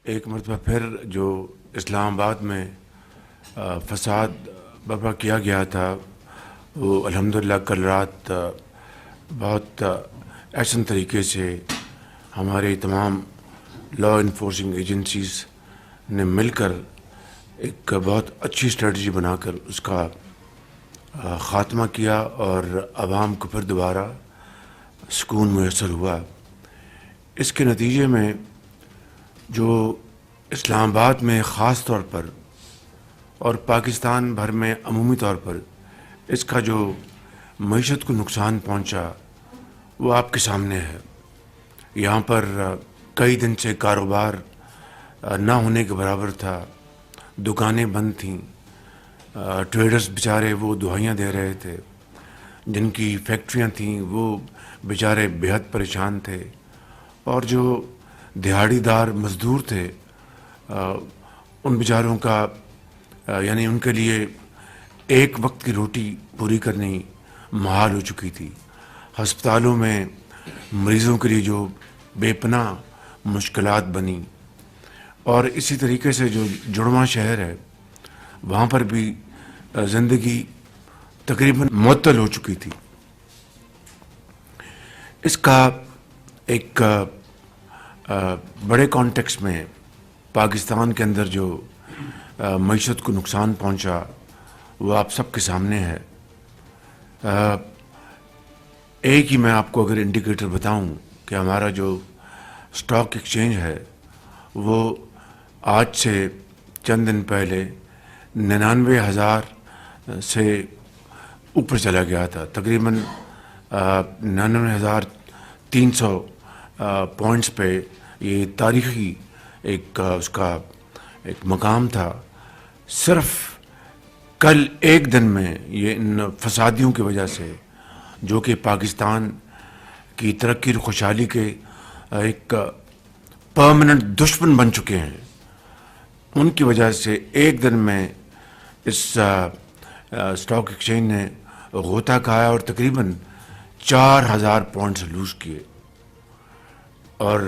ایک مرتبہ پھر جو اسلام آباد میں فساد برپا کیا گیا تھا، وہ الحمدللہ کل رات بہت احسن طریقے سے ہمارے تمام لا انفورسنگ ایجنسیز نے مل کر ایک بہت اچھی اسٹریٹجی بنا کر اس کا خاتمہ کیا اور عوام کو پھر دوبارہ سکون میسر ہوا۔ اس کے نتیجے میں جو اسلام آباد میں خاص طور پر اور پاکستان بھر میں عمومی طور پر اس کا جو معیشت کو نقصان پہنچا وہ آپ کے سامنے ہے۔ یہاں پر کئی دن سے کاروبار نہ ہونے کے برابر تھا، دکانیں بند تھیں، ٹریڈرز بیچارے وہ دہائیاں دے رہے تھے، جن کی فیکٹریاں تھیں وہ بیچارے بےحد پریشان تھے، اور جو دہاڑی دار مزدور تھے ان بیچاروں کا یعنی ان کے لیے ایک وقت کی روٹی پوری کرنی محال ہو چکی تھی۔ ہسپتالوں میں مریضوں کے لیے جو بے پناہ مشکلات بنی، اور اسی طریقے سے جو جڑواں شہر ہے وہاں پر بھی زندگی تقریباً معطل ہو چکی تھی۔ اس کا ایک بڑے کانٹیکس میں پاکستان کے اندر جو معیشت کو نقصان پہنچا وہ آپ سب کے سامنے ہے۔ ایک ہی میں آپ کو اگر انڈیکیٹر بتاؤں کہ ہمارا جو اسٹاک ایکسچینج ہے وہ آج سے چند دن پہلے 99,000 سے اوپر چلا گیا تھا، تقریباً 99,300 پوائنٹس پہ یہ تاریخی ایک اس کا ایک مقام تھا۔ صرف کل ایک دن میں یہ ان فسادیوں کی وجہ سے جو کہ پاکستان کی ترقی اور خوشحالی کے ایک پرماننٹ دشمن بن چکے ہیں، ان کی وجہ سے ایک دن میں اس اسٹاک ایکسچینج نے غوطہ کھایا اور تقریباً 4,000 پوائنٹس لوز کیے۔ اور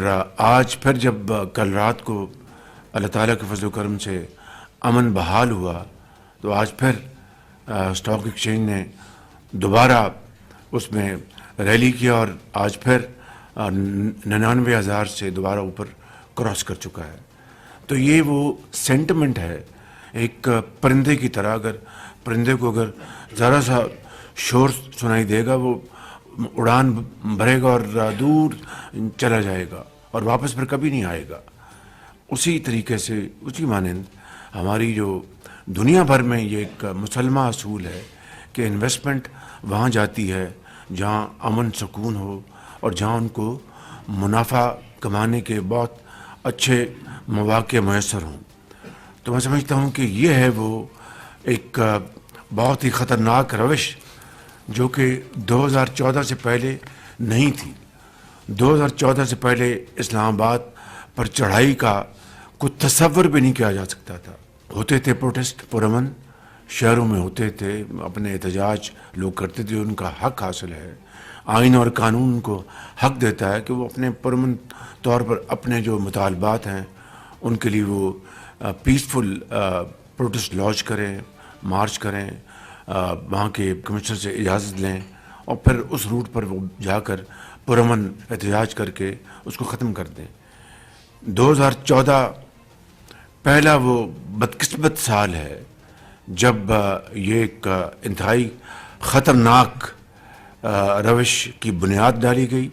آج پھر جب کل رات کو اللہ تعالیٰ کے فضل و کرم سے امن بحال ہوا تو آج پھر اسٹاک ایکسچینج نے دوبارہ اس میں ریلی کیا اور آج پھر 99,000 سے دوبارہ اوپر کراس کر چکا ہے۔ تو یہ وہ سینٹیمنٹ ہے ایک پرندے کی طرح، اگر پرندے کو اگر ذرا سا شور سنائی دے گا وہ اڑان بھرے گا اور دور چلا جائے گا اور واپس پھر کبھی نہیں آئے گا۔ اسی طریقے سے اسی مانند ہماری جو دنیا بھر میں یہ ایک مسلمہ اصول ہے کہ انویسٹمنٹ وہاں جاتی ہے جہاں امن سکون ہو اور جہاں ان کو منافع کمانے کے بہت اچھے مواقع میسر ہوں۔ تو میں سمجھتا ہوں کہ یہ ہے وہ ایک بہت ہی خطرناک روش جو کہ 2014 سے پہلے نہیں تھی۔ 2014 سے پہلے اسلام آباد پر چڑھائی کا کوئی تصور بھی نہیں کیا جا سکتا تھا۔ ہوتے تھے پروٹیسٹ پرامن، شہروں میں ہوتے تھے، اپنے احتجاج لوگ کرتے تھے، ان کا حق حاصل ہے، آئین اور قانون ان کو حق دیتا ہے کہ وہ اپنے پرامن طور پر اپنے جو مطالبات ہیں ان کے لیے وہ پیسفل پروٹیسٹ لانچ کریں، مارچ کریں، وہاں کے کمشنر سے اجازت لیں اور پھر اس روٹ پر وہ جا کر پرامن احتجاج کر کے اس کو ختم کر دیں۔ 2014 پہلا وہ بدقسمت سال ہے جب یہ ایک انتہائی خطرناک روش کی بنیاد ڈالی گئی،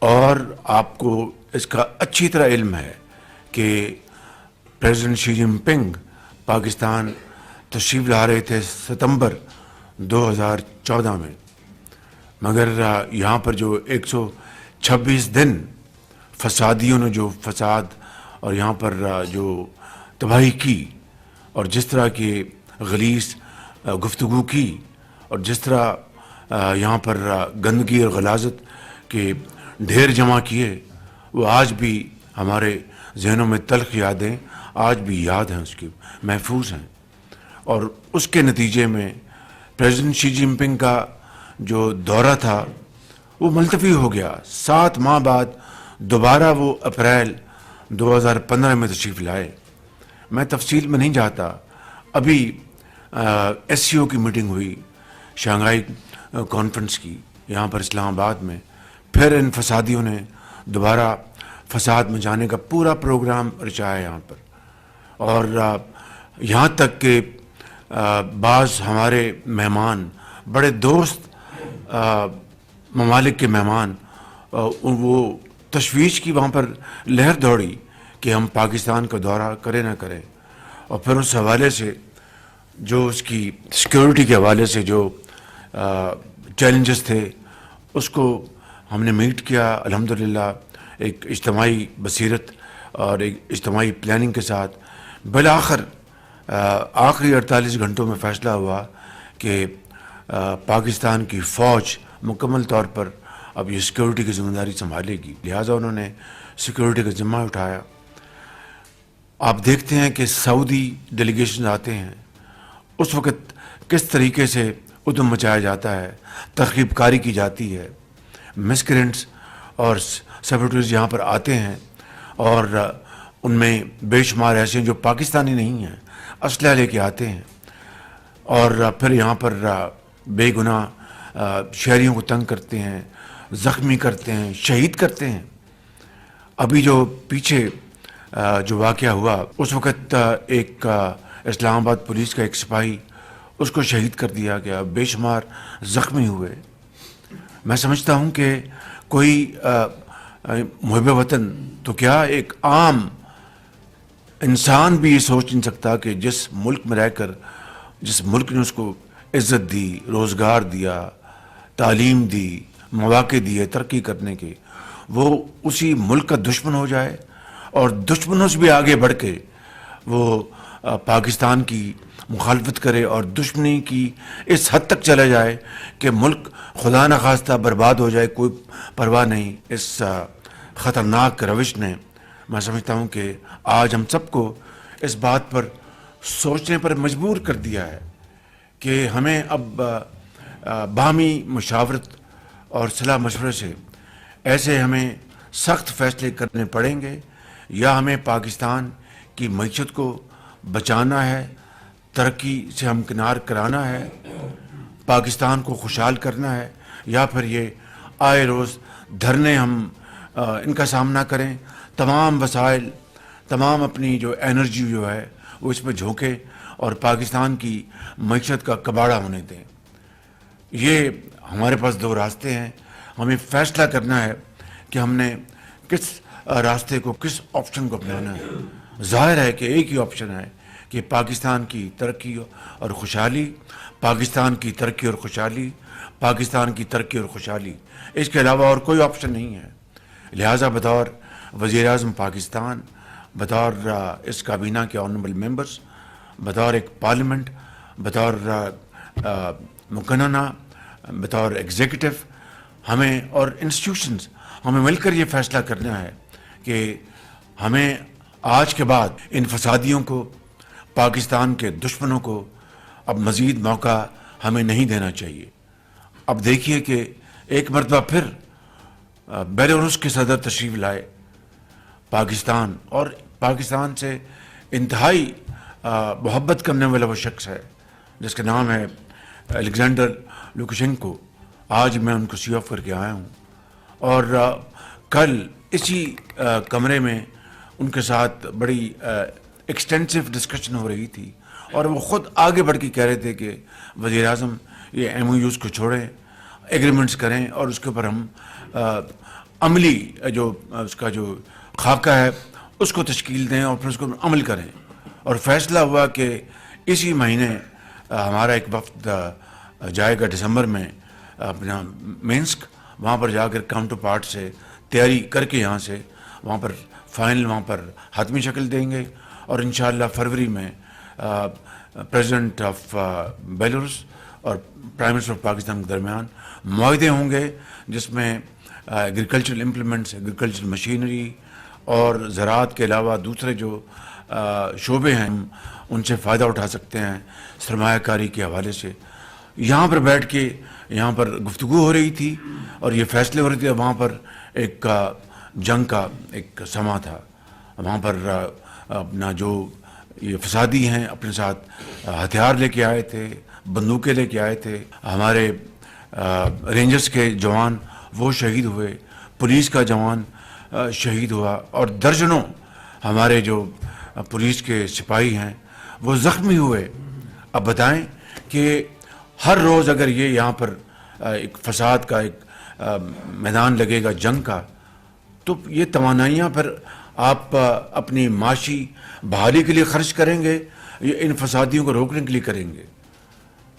اور آپ کو اس کا اچھی طرح علم ہے کہ پریزیڈنٹ شی جن پنگ پاکستان تشریف لا رہے تھے ستمبر 2014 میں، مگر یہاں پر جو 126 دن فسادیوں نے جو فساد اور یہاں پر جو تباہی کی اور جس طرح کی غلیظ گفتگو کی اور جس طرح یہاں پر گندگی اور غلاظت کے ڈھیر جمع کیے، وہ آج بھی ہمارے ذہنوں میں تلخ یادیں آج بھی یاد ہیں، اس کی محفوظ ہیں۔ اور اس کے نتیجے میں پریزیڈنٹ شی جن پنگ کا جو دورہ تھا وہ ملتوی ہو گیا۔ 7 ماہ بعد دوبارہ وہ اپریل 2015 میں تشریف لائے. میں تفصیل میں نہیں جاتا. ابھی ایس سی او کی میٹنگ ہوئی شنگھائی کانفرنس کی یہاں پر اسلام آباد میں. پھر ان فسادیوں نے دوبارہ فساد میں جانے کا پورا پروگرام رچایا یہاں پر. اور یہاں تک کہ بعض ہمارے مہمان بڑے دوست ممالک کے مہمان وہ تشویش کی وہاں پر لہر دوڑی کہ ہم پاکستان کا دورہ کریں نہ کریں. اور پھر اس حوالے سے جو اس کی سیکیورٹی کے حوالے سے جو چیلنجز تھے اس کو ہم نے میٹ کیا الحمدللہ ایک اجتماعی بصیرت اور ایک اجتماعی پلاننگ کے ساتھ. بالآخر آخری 48 گھنٹوں میں فیصلہ ہوا کہ پاکستان کی فوج مکمل طور پر اب یہ سیکیورٹی کی ذمہ داری سنبھالے گی. لہٰذا انہوں نے سیکیورٹی کا ذمہ اٹھایا. آپ دیکھتے ہیں کہ سعودی ڈیلیگیشن آتے ہیں اس وقت کس طریقے سے ادھم مچایا جاتا ہے, ترغیب کاری کی جاتی ہے. مسکرینٹس اور سیپریٹریز یہاں پر آتے ہیں اور ان میں بے شمار ایسے ہیں جو پاکستانی نہیں ہیں, اسلحہ لے کے آتے ہیں اور پھر یہاں پر بے گناہ شہریوں کو تنگ کرتے ہیں, زخمی کرتے ہیں, شہید کرتے ہیں. ابھی جو پیچھے جو واقعہ ہوا اس وقت ایک اسلام آباد پولیس کا ایک سپاہی اس کو شہید کر دیا گیا, بے شمار زخمی ہوئے. میں سمجھتا ہوں کہ کوئی محب وطن تو کیا ایک عام انسان بھی یہ سوچ نہیں سکتا کہ جس ملک میں رہ کر جس ملک نے اس کو عزت دی, روزگار دیا, تعلیم دی, مواقع دیے ترقی کرنے کے, وہ اسی ملک کا دشمن ہو جائے اور دشمنوں سے بھی آگے بڑھ کے وہ پاکستان کی مخالفت کرے اور دشمنی کی اس حد تک چلا جائے کہ ملک خدا نخواستہ برباد ہو جائے. کوئی پرواہ نہیں. اس خطرناک روش نے میں سمجھتا ہوں کہ آج ہم سب کو اس بات پر سوچنے پر مجبور کر دیا ہے کہ ہمیں اب باہمی مشاورت اور صلاح مشورے سے ایسے ہمیں سخت فیصلے کرنے پڑیں گے, یا ہمیں پاکستان کی معیشت کو بچانا ہے, ترقی سے ہمکنار کرانا ہے, پاکستان کو خوشحال کرنا ہے, یا پھر یہ آئے روز دھرنے ہم ان کا سامنا کریں, تمام وسائل تمام اپنی جو انرجی جو ہے وہ اس میں جھونکے اور پاکستان کی معیشت کا کباڑہ ہونے دیں. یہ ہمارے پاس دو راستے ہیں. ہمیں فیصلہ کرنا ہے کہ ہم نے کس راستے کو, کس آپشن کو اپنانا ہے. ظاہر ہے کہ ایک ہی آپشن ہے کہ پاکستان کی ترقی اور خوشحالی, پاکستان کی ترقی اور خوشحالی, پاکستان کی ترقی اور خوشحالی. اس کے علاوہ اور کوئی آپشن نہیں ہے. لہٰذا بطور وزیر اعظم پاکستان, بطور اس کابینہ کے آنریبل ممبرز, بطور ایک پارلیمنٹ, بطور مقننہ, بطور ایگزیکٹو, ہمیں اور انسٹیٹیوشنز ہمیں مل کر یہ فیصلہ کرنا ہے کہ ہمیں آج کے بعد ان فسادیوں کو, پاکستان کے دشمنوں کو اب مزید موقع ہمیں نہیں دینا چاہیے. اب دیکھیے کہ ایک مرتبہ پھر بیلاروس کے صدر تشریف لائے پاکستان, اور پاکستان سے انتہائی محبت کرنے والا وہ شخص ہے جس کا نام ہے الیگزینڈر لوکاشینکو. آج میں ان کو سی آف کر کے آیا ہوں اور کل اسی کمرے میں ان کے ساتھ بڑی ایکسٹینسو ڈسکشن ہو رہی تھی اور وہ خود آگے بڑھ کے کہہ رہے تھے کہ وزیر اعظم یہ ایم او یوز کو چھوڑیں, ایگریمنٹس کریں اور اس کے اوپر ہم عملی جو اس کا جو خاکہ ہے اس کو تشکیل دیں اور پھر اس کو عمل کریں. اور فیصلہ ہوا کہ اسی مہینے ہمارا ایک وفد جائے گا دسمبر میں اپنا مینسک, وہاں پر جا کر کاؤنٹر پارٹ سے تیاری کر کے یہاں سے وہاں پر فائنل وہاں پر حتمی شکل دیں گے, اور انشاءاللہ فروری میں پریزیڈنٹ آف بیلاروس اور پرائم منسٹر آف پاکستان کے درمیان معاہدے ہوں گے جس میں ایگریکلچرل امپلیمنٹس, ایگریکلچرل مشینری اور زراعت کے علاوہ دوسرے جو شعبے ہیں ہم ان سے فائدہ اٹھا سکتے ہیں سرمایہ کاری کے حوالے سے. یہاں پر بیٹھ کے یہاں پر گفتگو ہو رہی تھی اور یہ فیصلے ہو رہے تھے. وہاں پر ایک جنگ کا ایک سما تھا. وہاں پر اپنا جو یہ فسادی ہیں اپنے ساتھ ہتھیار لے کے آئے تھے، بندوقیں لے کے آئے تھے. ہمارے رینجرز کے جوان وہ شہید ہوئے، پولیس کا جوان شہید ہوا، اور درجنوں ہمارے جو پولیس کے سپاہی ہیں وہ زخمی ہوئے. اب بتائیں کہ ہر روز اگر یہ یہاں پر ایک فساد کا ایک میدان لگے گا جنگ کا، تو یہ توانائیاں پھر آپ اپنی معاشی بحالی کے لیے خرچ کریں گے یا ان فسادیوں کو روکنے کے لیے کریں گے؟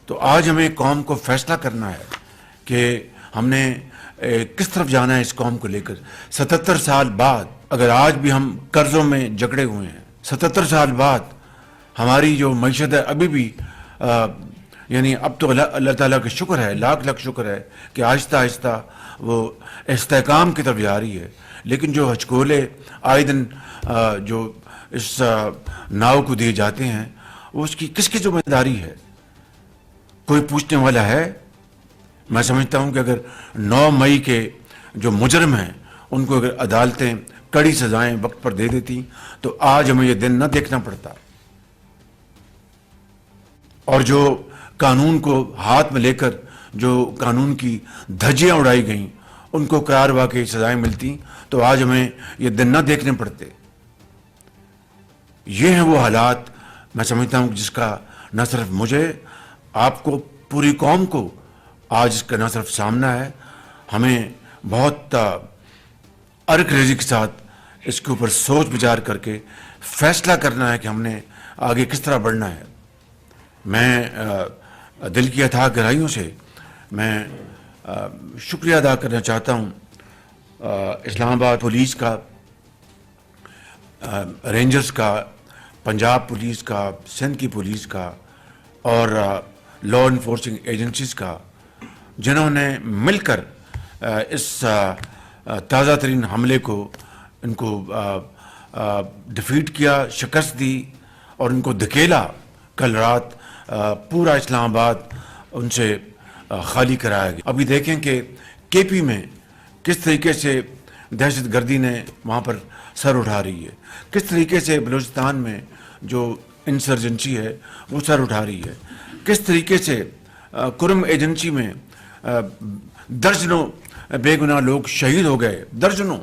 تو آج ہمیں قوم کو فیصلہ کرنا ہے کہ ہم نے کس طرف جانا ہے. اس قوم کو لے کر 77 سال بعد اگر آج بھی ہم قرضوں میں جکڑے ہوئے ہیں، 77 سال بعد ہماری جو معیشت ہے ابھی بھی یعنی اب تو اللہ تعالیٰ کا شکر ہے، لاکھ شکر ہے کہ آہستہ آہستہ وہ استحکام کی طرف جا رہی ہے. لیکن جو ہچکولے آئے دن جو اس ناؤ کو دیے جاتے ہیں، وہ اس کی کس کی ذمہ داری ہے؟ کوئی پوچھنے والا ہے؟ میں سمجھتا ہوں کہ اگر 9 مئی کے جو مجرم ہیں ان کو اگر عدالتیں کڑی سزائیں وقت پر دے دیتی تو آج ہمیں یہ دن نہ دیکھنا پڑتا. اور جو قانون کو ہاتھ میں لے کر جو قانون کی دھجیاں اڑائی گئیں ان کو قرار واقعی سزائیں ملتی تو آج ہمیں یہ دن نہ دیکھنے پڑتے. یہ ہیں وہ حالات، میں سمجھتا ہوں جس کا نہ صرف مجھے، آپ کو، پوری قوم کو آج اس کا نہ صرف سامنا ہے، ہمیں بہت ارک ریزی کے ساتھ اس کے اوپر سوچ بچار کر کے فیصلہ کرنا ہے کہ ہم نے آگے کس طرح بڑھنا ہے. میں دل کی اتھاہ گہرائیوں سے میں شکریہ ادا کرنا چاہتا ہوں اسلام آباد پولیس کا، رینجرز کا، پنجاب پولیس کا، سندھ کی پولیس کا اور لا انفورسنگ ایجنسیز کا، جنہوں نے مل کر اس تازہ ترین حملے کو ان کو ڈیفیٹ کیا، شکست دی اور ان کو دھکیلا. کل رات پورا اسلام آباد ان سے خالی کرایا گیا. ابھی دیکھیں کہ کے پی میں کس طریقے سے دہشت گردی نے وہاں پر سر اٹھا رہی ہے، کس طریقے سے بلوچستان میں جو انسرجنسی ہے وہ سر اٹھا رہی ہے، کس طریقے سے کرم ایجنسی میں درجنوں بے گناہ لوگ شہید ہو گئے، درجنوں.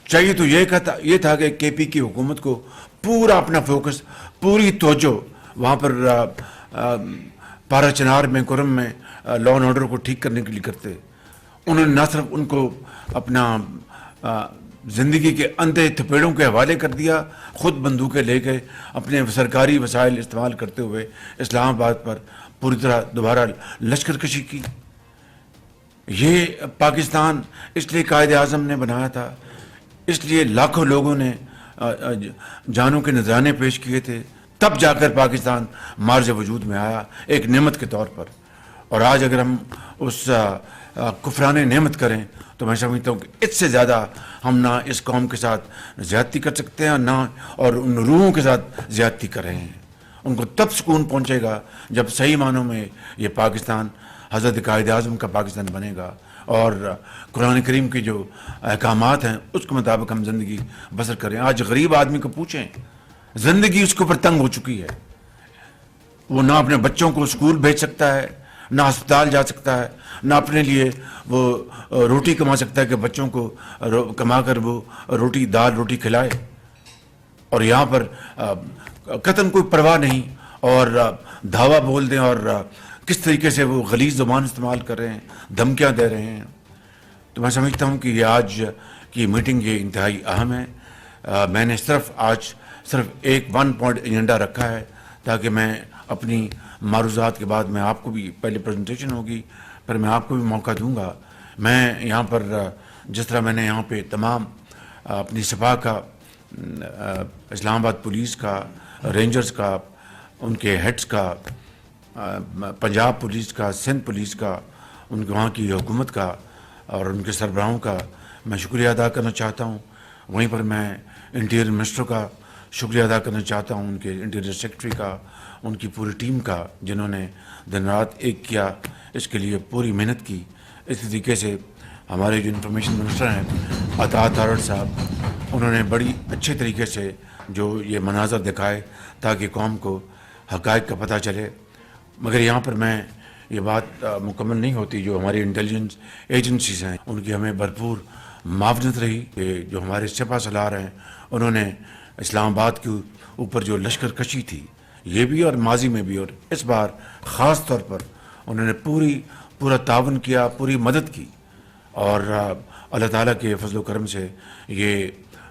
چاہیے تو یہ تھا کہ کے پی کی حکومت کو پورا اپنا فوکس، پوری توجہ وہاں پر پارا چنار میں، کرم میں لا اینڈ آرڈر کو ٹھیک کرنے کے لیے کرتے. انہوں نے نہ صرف ان کو اپنا زندگی کے اندھے تھپیڑوں کے حوالے کر دیا، خود بندوقیں لے گئے، اپنے سرکاری وسائل استعمال کرتے ہوئے اسلام آباد پر پوری طرح دوبارہ لشکر کشی کی. یہ پاکستان اس لیے قائد اعظم نے بنایا تھا، اس لیے لاکھوں لوگوں نے جانوں کے نذرانے پیش کیے تھے، تب جا کر پاکستان مارج وجود میں آیا ایک نعمت کے طور پر. اور آج اگر ہم اس کفران نعمت کریں تو میں سمجھتا ہوں کہ اس سے زیادہ ہم نہ اس قوم کے ساتھ زیادتی کر سکتے ہیں، نہ اور ان روحوں کے ساتھ زیادتی کر رہے ہیں. ان کو تب سکون پہنچے گا جب صحیح معنوں میں یہ پاکستان حضرت قائد اعظم کا پاکستان بنے گا اور قرآن کریم کے جو احکامات ہیں اس کے مطابق ہم زندگی بسر کریں. آج غریب آدمی کو پوچھیں، زندگی اس کے اوپر تنگ ہو چکی ہے، وہ نہ اپنے بچوں کو اسکول بھیج سکتا ہے، نہ ہسپتال جا سکتا ہے، نہ اپنے لیے وہ روٹی کما سکتا ہے کہ بچوں کو کما کر وہ روٹی، دال روٹی کھلائے. اور یہاں پر قطعاً کوئی پرواہ نہیں اور دھاوا بول دیں اور کس طریقے سے وہ غلیظ زبان استعمال کر رہے ہیں، دھمکیاں دے رہے ہیں. تو میں سمجھتا ہوں کہ یہ آج کی میٹنگ یہ انتہائی اہم ہے. میں نے آج صرف ایک 1 پوائنٹ ایجنڈا رکھا ہے تاکہ میں اپنی معروضات کے بعد میں آپ کو بھی پہلے پریزنٹیشن ہوگی، پھر میں آپ کو بھی موقع دوں گا. میں یہاں پر جس طرح میں نے یہاں پہ تمام اپنی سپاہ کا، اسلام آباد پولیس کا، رینجرز کا، ان کے ہیڈز کا، پنجاب پولیس کا، سندھ پولیس کا، ان کے وہاں کی حکومت کا اور ان کے سربراہوں کا میں شکریہ ادا کرنا چاہتا ہوں. وہیں پر میں انٹیریئر منسٹر کا شکریہ ادا کرنا چاہتا ہوں، ان کے انٹیریئر سیکرٹری کا، ان کی پوری ٹیم کا، جنہوں نے دن رات ایک کیا، اس کے لیے پوری محنت کی. اس طریقے سے ہمارے جو انفارمیشن منسٹر ہیں عطا تارڑ صاحب، انہوں نے بڑی اچھے طریقے سے جو یہ مناظر دکھائے تاکہ قوم کو حقائق کا پتہ چلے. مگر یہاں پر میں یہ بات مکمل نہیں ہوتی. جو ہماری انٹیلیجنس ایجنسیز ہیں ان کی ہمیں بھرپور معاونت رہی کہ جو ہمارے سپہ سالار ہیں انہوں نے اسلام آباد کے اوپر جو لشکر کشی تھی یہ بھی اور ماضی میں بھی اور اس بار خاص طور پر انہوں نے پورا تعاون کیا, پوری مدد کی. اور اللہ تعالیٰ کے فضل و کرم سے یہ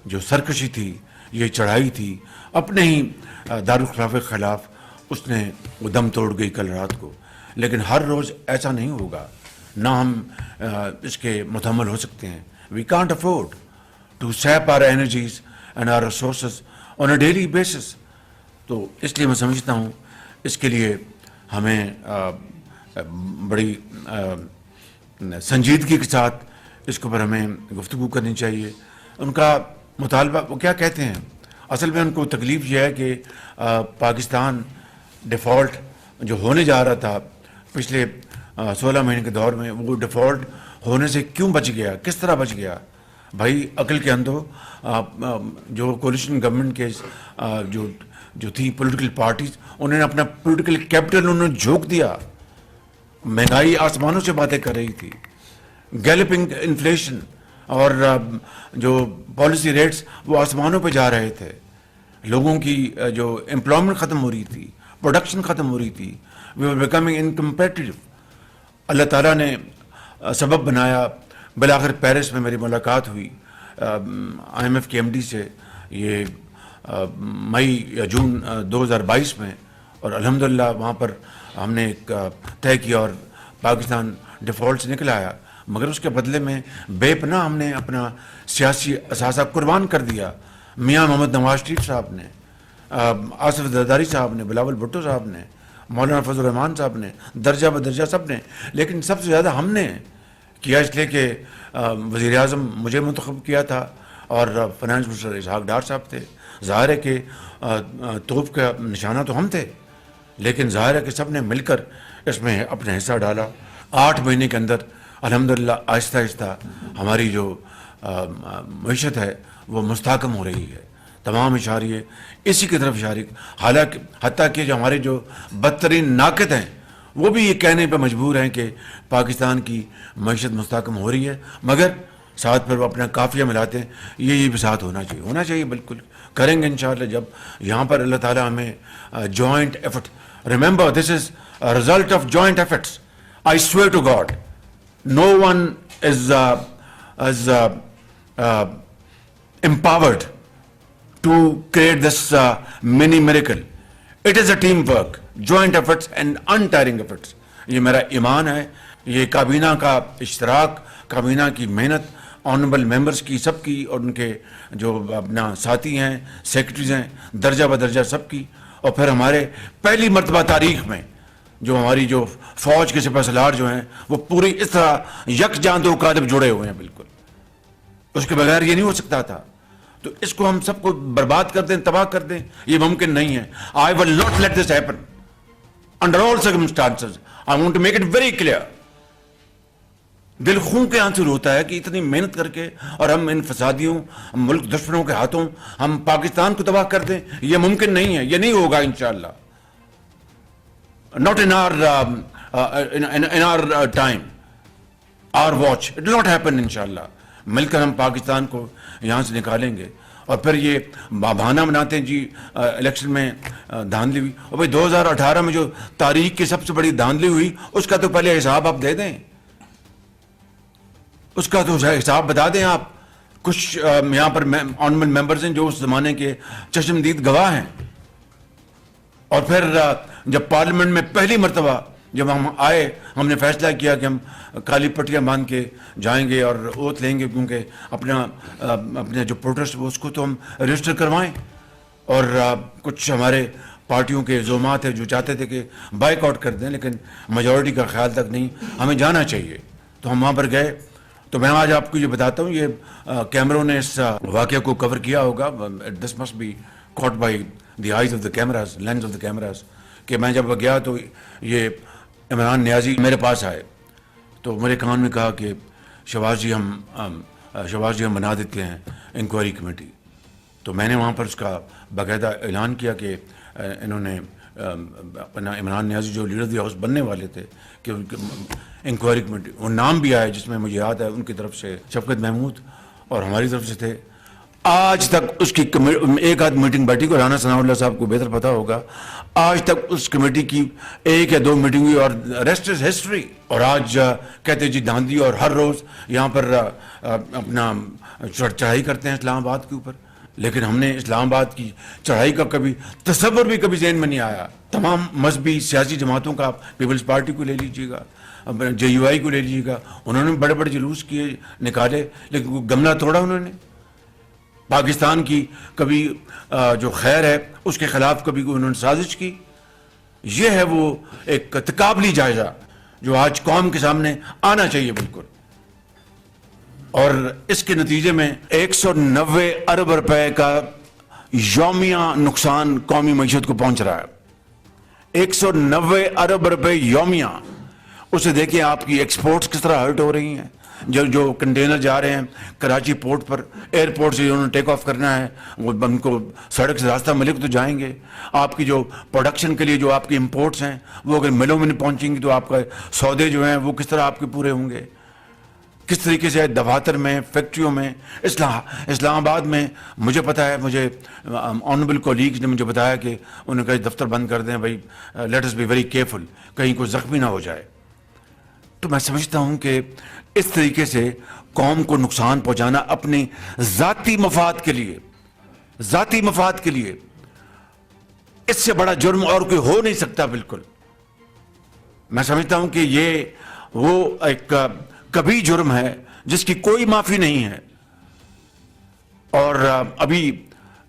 جو سرکشی تھی, یہ چڑھائی تھی اپنے ہی دارالخلافہ کے خلاف, اس نے وہ دم توڑ گئی کل رات کو. لیکن ہر روز ایسا نہیں ہوگا, نہ ہم اس کے متحمل ہو سکتے ہیں. We can't afford to sap our energies and our resources on a daily basis. تو اس لیے میں سمجھتا ہوں اس کے لیے ہمیں بڑی سنجیدگی کے ساتھ اس کے اوپر ہمیں گفتگو کرنی چاہیے. ان کا مطالبہ وہ کیا کہتے ہیں, اصل میں ان کو تکلیف یہ ہے کہ پاکستان ڈیفالٹ جو ہونے جا رہا تھا پچھلے 16 مہینے کے دور میں, وہ ڈیفالٹ ہونے سے کیوں بچ گیا, کس طرح بچ گیا. بھائی عقل کے اندھو, جو کولیشن گورنمنٹ کے جو تھی پولیٹیکل پارٹیز, انہوں نے اپنا پولیٹیکل کیپٹل انہوں نے جھونک دیا. مہنگائی آسمانوں سے باتیں کر رہی تھی, گیلپنگ انفلیشن اور جو پالیسی ریٹس وہ آسمانوں پہ جا رہے تھے. لوگوں کی جو امپلائمنٹ ختم ہو رہی تھی, پروڈکشن ختم ہو رہی تھی, وی آر بیکمنگ انکمپیٹیو. اللہ تعالیٰ نے سبب بنایا. بالآخر پیرس میں میری ملاقات ہوئی IMF کے MD سے, یہ مئی یا جون 2022 میں, اور الحمدللہ وہاں پر ہم نے ایک طے کیا اور پاکستان ڈیفالٹ سے نکل آیا. مگر اس کے بدلے میں بے پناہ ہم نے اپنا سیاسی اثاثہ قربان کر دیا. میاں محمد نواز شریف صاحب نے, آصف زرداری صاحب نے, بلاول بھٹو صاحب نے, مولانا فضل الرحمان صاحب نے, درجہ بدرجہ سب نے. لیکن سب سے زیادہ ہم نے کیا اس لیے کہ وزیر اعظم مجھے منتخب کیا تھا اور فائنانس منسٹر اسحاق ڈار صاحب تھے. ظاہر ہے کہ توپ کا نشانہ تو ہم تھے, لیکن ظاہر ہے کہ سب نے مل کر اس میں اپنا حصہ ڈالا. 8 مہینے کے اندر الحمدللہ آہستہ آہستہ ہماری جو معیشت ہے وہ مستحکم ہو رہی ہے. تمام اشاریے اسی کی طرف اشارے, حالانکہ حتیٰ کہ جو ہمارے جو بدترین ناقد ہیں وہ بھی یہ کہنے پہ مجبور ہیں کہ پاکستان کی معیشت مستحکم ہو رہی ہے, مگر ساتھ پھر وہ اپنا قافیہ ملاتے ہیں. یہ بھی ساتھ ہونا چاہیے, بالکل کریں گے انشاءاللہ جب یہاں پر اللہ تعالیٰ ہمیں joint effort. Remember this is result of joint efforts. I swear to God no one is empowered to create this mini miracle. It is a team work, joint efforts and untiring efforts. یہ میرا ایمان ہے. یہ کابینہ کا اشتراک, کابینہ کی محنت, آنریبل ممبرز کی سب کی, اور ان کے جو اپنا ساتھی ہیں, سیکرٹریز ہیں, درجہ بدرجہ سب کی. اور پھر ہمارے پہلی مرتبہ تاریخ میں جو ہماری جو فوج کے سپہ سالار جو ہیں وہ پوری اس طرح یکجاں دو کاتب جڑے ہوئے ہیں. بالکل اس کے بغیر یہ نہیں ہو سکتا تھا. تو اس کو ہم سب کو برباد کر دیں, تباہ کر دیں, یہ ممکن نہیں ہے. I will not let this happen under all circumstances. I want to make it very clear. دل خون کے آنسو ہوتا ہے کہ اتنی محنت کر کے اور ہم ان فسادیوں, ملک دشمنوں کے ہاتھوں ہم پاکستان کو تباہ کر دیں. یہ ممکن نہیں ہے, یہ نہیں ہوگا انشاءاللہ. Not in our time, our watch. It will not happen inshallah. مل کر ہم پاکستان کو یہاں سے نکالیں گے. اور پھر یہ بہانہ بناتے ہیں جی الیکشن میں دھاندلی ہوئی. اور بھائی 2018 میں جو تاریخ کی سب سے بڑی دھاندلی ہوئی اس کا تو پہلے حساب آپ دے دیں, اس کا تو حساب بتا دیں آپ. کچھ یہاں پر آنریبل ممبرز ہیں جو اس زمانے کے چشمدید گواہ ہیں. اور پھر جب پارلیمنٹ میں پہلی مرتبہ جب ہم آئے, ہم نے فیصلہ کیا کہ ہم کالی پٹیاں باندھ کے جائیں گے اور اوت لیں گے, کیونکہ اپنے جو پروٹیسٹ وہ اس کو تو ہم رجسٹر کروائیں. اور کچھ ہمارے پارٹیوں کے زعمات ہیں جو چاہتے تھے کہ بائیک آؤٹ کر دیں, لیکن میجورٹی کا خیال تک نہیں, ہمیں جانا چاہیے. تو ہم وہاں پر گئے. تو میں آج آپ کو یہ بتاتا ہوں, یہ کیمروں نے اس واقعہ کو کور کیا ہوگا. This must be caught by the eyes of the cameras, lens of the cameras. کہ میں جب گیا تو یہ عمران نیازی میرے پاس آئے تو میرے کان میں کہا کہ شہباز جی ہم شہباز جی ہم بنا دیتے ہیں انکوائری کمیٹی. تو میں نے وہاں پر اس کا باقاعدہ اعلان کیا کہ انہوں نے اپنا عمران نیازی جو لیڈر دی ہاؤس بننے والے تھے کہ ان کے انکوائری کمیٹی, وہ نام بھی آئے جس میں مجھے یاد ہے ان کی طرف سے شفقت محمود اور ہماری طرف سے تھے. آج تک اس کی ایک آدھ میٹنگ بیٹھی کو, رانا ثناء اللہ صاحب کو بہتر پتہ ہوگا, آج تک اس کمیٹی کی 1 یا 2 میٹنگ ہوئی اور ریسٹ از ہسٹری. اور آج کہتے جی دھاندلی, اور ہر روز یہاں پر اپنا چڑھائی کرتے ہیں اسلام آباد کے اوپر. لیکن ہم نے اسلام آباد کی چڑھائی کا کبھی تصور بھی کبھی ذہن میں نہیں آیا. تمام مذہبی سیاسی جماعتوں کا, آپ پیپلز پارٹی کو لے لیجیے گا, JUI کو لے لیجیے گا, انہوں نے بڑے بڑے جلوس کیے نکالے, لیکن گملہ توڑا انہوں نے. پاکستان کی کبھی جو خیر ہے اس کے خلاف کبھی انہوں نے سازش کی. یہ ہے وہ ایک تقابلی جائزہ جو آج قوم کے سامنے آنا چاہیے بالکل. اور اس کے نتیجے میں 190 ارب روپے کا یومیہ نقصان قومی معیشت کو پہنچ رہا ہے. 190 ارب روپے یومیہ. اسے دیکھیں آپ کی ایکسپورٹس کس طرح ہرٹ ہو رہی ہیں. جو کنٹینر جا رہے ہیں کراچی پورٹ پر, ایئرپورٹ سے انہوں نے ٹیک آف کرنا ہے, وہ ان کو سڑک سے راستہ ملے تو جائیں گے. آپ کی جو پروڈکشن کے لیے جو آپ کی امپورٹس ہیں وہ اگر ملوں میں نہیں پہنچیں گی تو آپ کا سودے جو ہیں وہ کس طرح آپ کے پورے ہوں گے. کس طریقے سے دفاتر میں, فیکٹریوں میں, اسلام آباد میں مجھے پتا ہے, مجھے آنریبل کولیگز نے مجھے بتایا کہ انہوں نے کہا دفتر بند کر دیں بھائی, let us be very careful, کہیں کوئی زخمی نہ ہو جائے. تو میں سمجھتا ہوں کہ اس طریقے سے قوم کو نقصان پہنچانا اپنے ذاتی مفاد کے لیے اس سے بڑا جرم اور کوئی ہو نہیں سکتا. بالکل میں سمجھتا ہوں کہ یہ وہ ایک کبھی جرم ہے جس کی کوئی معافی نہیں ہے. اور ابھی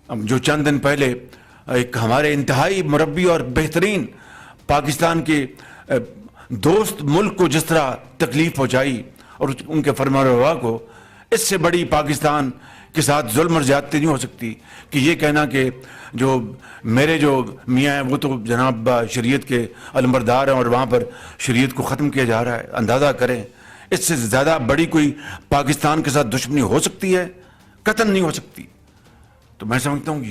جو چند دن پہلے ایک ہمارے انتہائی مربی اور بہترین پاکستان کے دوست ملک کو جس طرح تکلیف پہنچائی اور ان کے فرمانروا کو, اس سے بڑی پاکستان کے ساتھ ظلم اور زیادتی نہیں ہو سکتی کہ یہ کہنا کہ جو میرے جو میاں ہیں وہ تو جناب شریعت کے علمبردار ہیں اور وہاں پر شریعت کو ختم کیا جا رہا ہے. اندازہ کریں اس سے زیادہ بڑی کوئی پاکستان کے ساتھ دشمنی ہو سکتی ہے؟ قطعاً نہیں ہو سکتی. تو میں سمجھتا ہوں کہ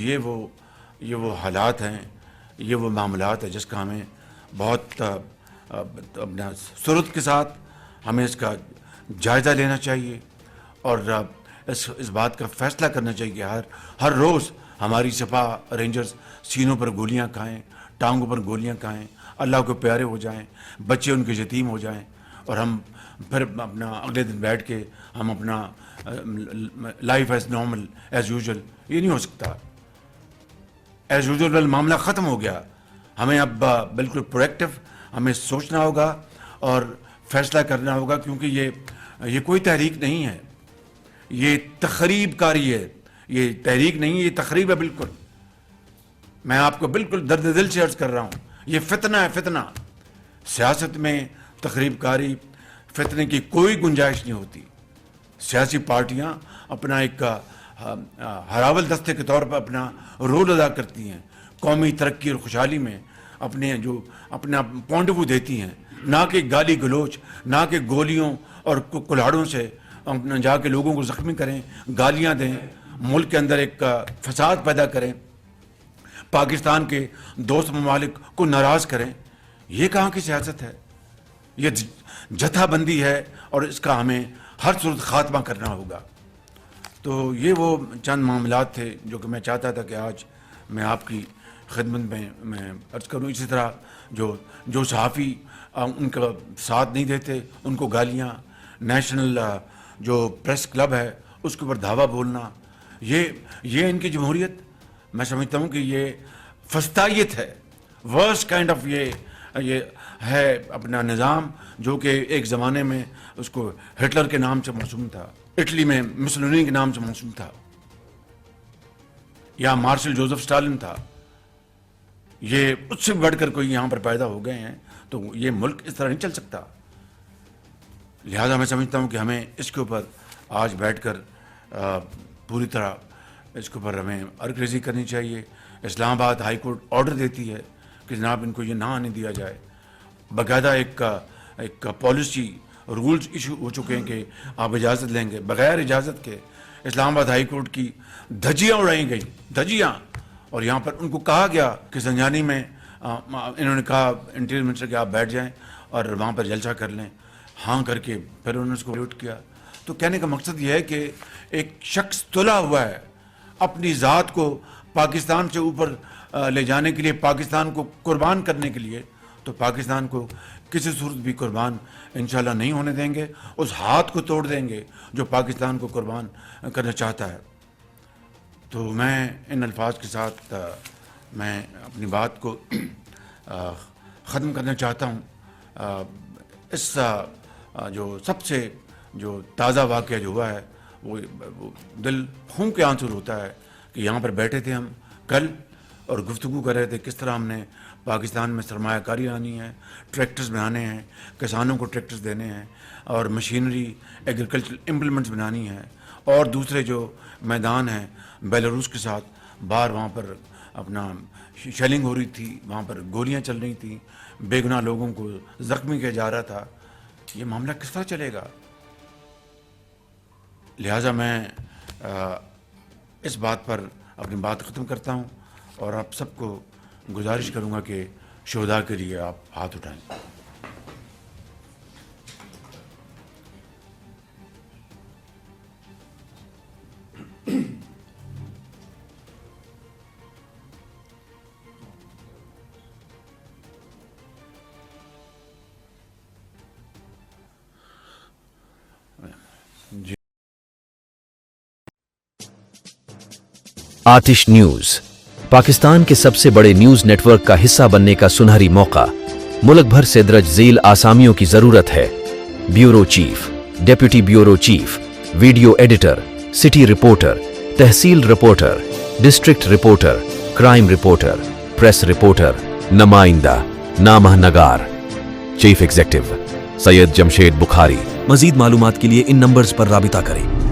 یہ وہ حالات ہیں, یہ وہ معاملات ہیں جس کا ہمیں بہت اپنا سرعت کے ساتھ ہمیں اس کا جائزہ لینا چاہیے اور اس بات کا فیصلہ کرنا چاہیے کہ ہر روز ہماری سپاہ رینجرز سینوں پر گولیاں کھائیں, ٹانگوں پر گولیاں کھائیں, اللہ کو پیارے ہو جائیں, بچے ان کے یتیم ہو جائیں, اور ہم پھر اپنا اگلے دن بیٹھ کے ہم اپنا life as normal as usual. یہ نہیں ہو سکتا. ایز یوزول معاملہ ختم ہو گیا. ہمیں اب بالکل پرویکٹیو ہمیں سوچنا ہوگا اور فیصلہ کرنا ہوگا, کیونکہ یہ کوئی تحریک نہیں ہے, یہ تخریب کاری ہے. یہ تحریک نہیں ہے, یہ تخریب ہے بالکل. میں آپ کو بالکل درد دل سے عرض کر رہا ہوں, یہ فتنہ ہے, فتنہ. سیاست میں تخریب کاری, فتنے کی کوئی گنجائش نہیں ہوتی. سیاسی پارٹیاں اپنا ایک ہراول دستے کے طور پر اپنا رول ادا کرتی ہیں, قومی ترقی اور خوشحالی میں اپنا پوائنٹ آف ویو دیتی ہیں, نہ کہ گالی گلوچ, نہ کہ گولیوں اور کلاڑوں سے اپنا جا کے لوگوں کو زخمی کریں, گالیاں دیں, ملک کے اندر ایک فساد پیدا کریں, پاکستان کے دوست ممالک کو ناراض کریں. یہ کہاں کی سیاست ہے؟ یہ جتھا بندی ہے اور اس کا ہمیں ہر صورت خاتمہ کرنا ہوگا. تو یہ وہ چند معاملات تھے جو کہ میں چاہتا تھا کہ آج میں آپ کی خدمت میں عرض کروں. اسی طرح جو صحافی ان کا ساتھ نہیں دیتے ان کو گالیاں, نیشنل جو پریس کلب ہے اس کے اوپر دھاوا بولنا, یہ ان کی جمہوریت. میں سمجھتا ہوں کہ یہ فسطائیت ہے, ورسٹ کائنڈ آف یہ ہے اپنا نظام جو کہ ایک زمانے میں اس کو ہٹلر کے نام سے موسوم تھا, اٹلی میں مسولینی کے نام سے موسوم تھا, یا مارشل جوزف اسٹالن تھا. یہ اس سے بڑھ کر کوئی یہاں پر پیدا ہو گئے ہیں, تو یہ ملک اس طرح نہیں چل سکتا. لہذا میں سمجھتا ہوں کہ ہمیں اس کے اوپر آج بیٹھ کر پوری طرح اس کے اوپر ہمیں عرق ریزی کرنی چاہیے. اسلام آباد ہائی کورٹ آرڈر دیتی ہے کہ جناب ان کو یہ نہ آنے دیا جائے. باقاعدہ ایک پالیسی رولز ایشو ہو چکے ہیں کہ آپ اجازت لیں گے، بغیر اجازت کے اسلام آباد ہائی کورٹ کی دھجیاں اڑائی گئیں، دھجیاں. اور یہاں پر ان کو کہا گیا کہ زنجانی میں انہوں نے کہا انٹیریئر منسٹر کہ آپ بیٹھ جائیں اور وہاں پر جلسہ کر لیں. ہاں کر کے پھر انہوں نے اس کو ریوٹ کیا. تو کہنے کا مقصد یہ ہے کہ ایک شخص تلا ہوا ہے اپنی ذات کو پاکستان سے اوپر لے جانے کے لیے، پاکستان کو قربان کرنے کے لیے. تو پاکستان کو کسی صورت بھی قربان انشاءاللہ نہیں ہونے دیں گے. اس ہاتھ کو توڑ دیں گے جو پاکستان کو قربان کرنا چاہتا ہے. تو میں ان الفاظ کے ساتھ میں اپنی بات کو ختم کرنا چاہتا ہوں. اس جو سب سے جو تازہ واقعہ جو ہوا ہے وہ دل خون کے آنسو ہوتا ہے کہ یہاں پر بیٹھے تھے ہم کل اور گفتگو کر رہے تھے کس طرح ہم نے پاکستان میں سرمایہ کاری آنی ہے، ٹریکٹرز بنانے ہیں، کسانوں کو ٹریکٹرز دینے ہیں اور مشینری ایگریکلچرل امپلیمنٹس بنانی ہے، اور دوسرے جو میدان ہیں بیلاروس کے ساتھ باہر وہاں پر اپنا شیلنگ ہو رہی تھی، وہاں پر گولیاں چل رہی تھیں، بے گناہ لوگوں کو زخمی کیا جا رہا تھا. یہ معاملہ کس طرح چلے گا؟ لہٰذا میں اس بات پر اپنی بات ختم کرتا ہوں اور آپ سب کو گزارش کروں گا کہ شہداء کے لیے آپ ہاتھ اٹھائیں. جی آتش نیوز پاکستان کے سب سے بڑے نیوز نیٹ ورک کا حصہ بننے کا سنہری موقع. ملک بھر سے درج ذیل آسامیوں کی ضرورت ہے: bureau chief, deputy bureau chief, video editor, city reporter, تحصیل reporter, district reporter, crime reporter, press reporter, نمائندہ، نامہ نگار. Chief executive Syed Jamshed Bukhari. مزید معلومات کے لیے ان نمبرز پر رابطہ کریں.